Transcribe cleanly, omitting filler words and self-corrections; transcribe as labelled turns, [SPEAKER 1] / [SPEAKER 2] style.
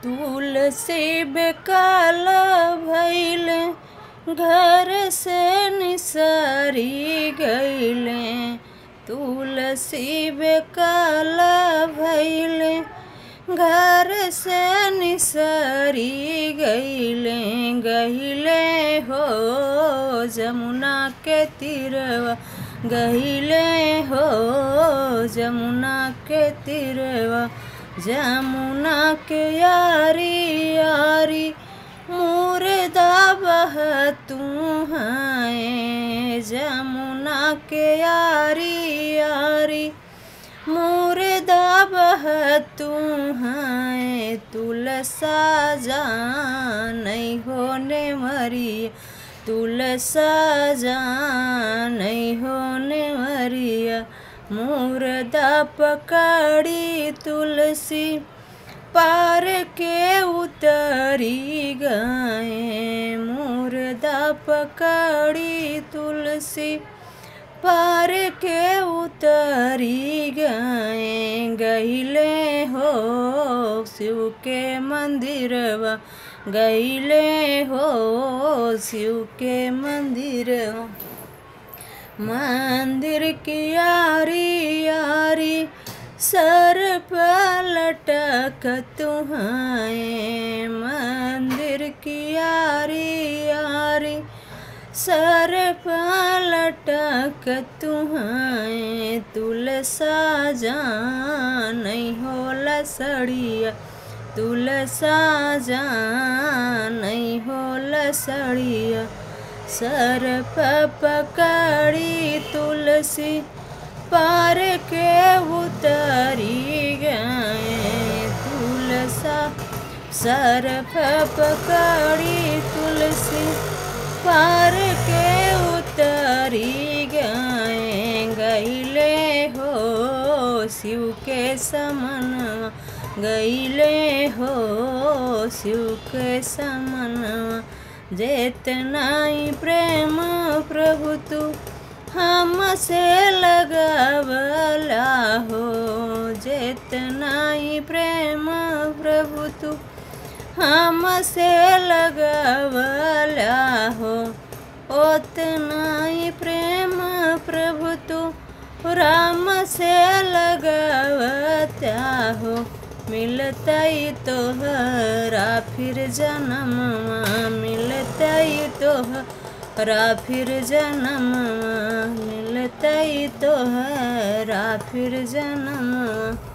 [SPEAKER 1] तुलसी Baikal भइले घर से निसरी गइले। तुलसी बेकाल भइले घर से निसरी गइले। गइले हो जमुना के तीरवा, गइले हो जमुना के तीरवा। जमुना के यारी यारी मुर्दा बहतू हैं। जमुना के यारी यारी मुर्दा बहतू हैं। तुलसा जान नहीं होने मरिया, तुलसा जान नहीं होने मरिया। मुर्दा पकड़ी तुलसी पार के उतरी गए। मुर्दा पकड़ी तुलसी पार के उतरी गए। गइले हो शिव के मंदिरवा, गइले हो शिव के मंदिरवा। मंदिर की यारी यारी सर पर लटकतू हैं। मंदिर की यारी यारी सर पर लटकतू हैं। तुलसा जान नहीं होला सड़िया, तुलसा जान नहीं होला सड़िया। सर पर पकड़ी तुलसी पार के उतरी गए। तुलसा सर पर पकड़ी तुलसी पार के उतरी गए। गइले हो शिव के समनवा, गइले हो शिव के समनवा। जेतना ही प्रेम प्रभु तू हमसे लगावला हो, जेतना ही प्रेम प्रभु तू हमसे लगावला हो। उतना ही प्रेम प्रभु तू राम से लगावता हो। मिलता ही तोहरा फिर जन्मवा, मिलता ही तोहरा फिर जन्मवा, मिलता ही तोहरा फिर जन्मवा।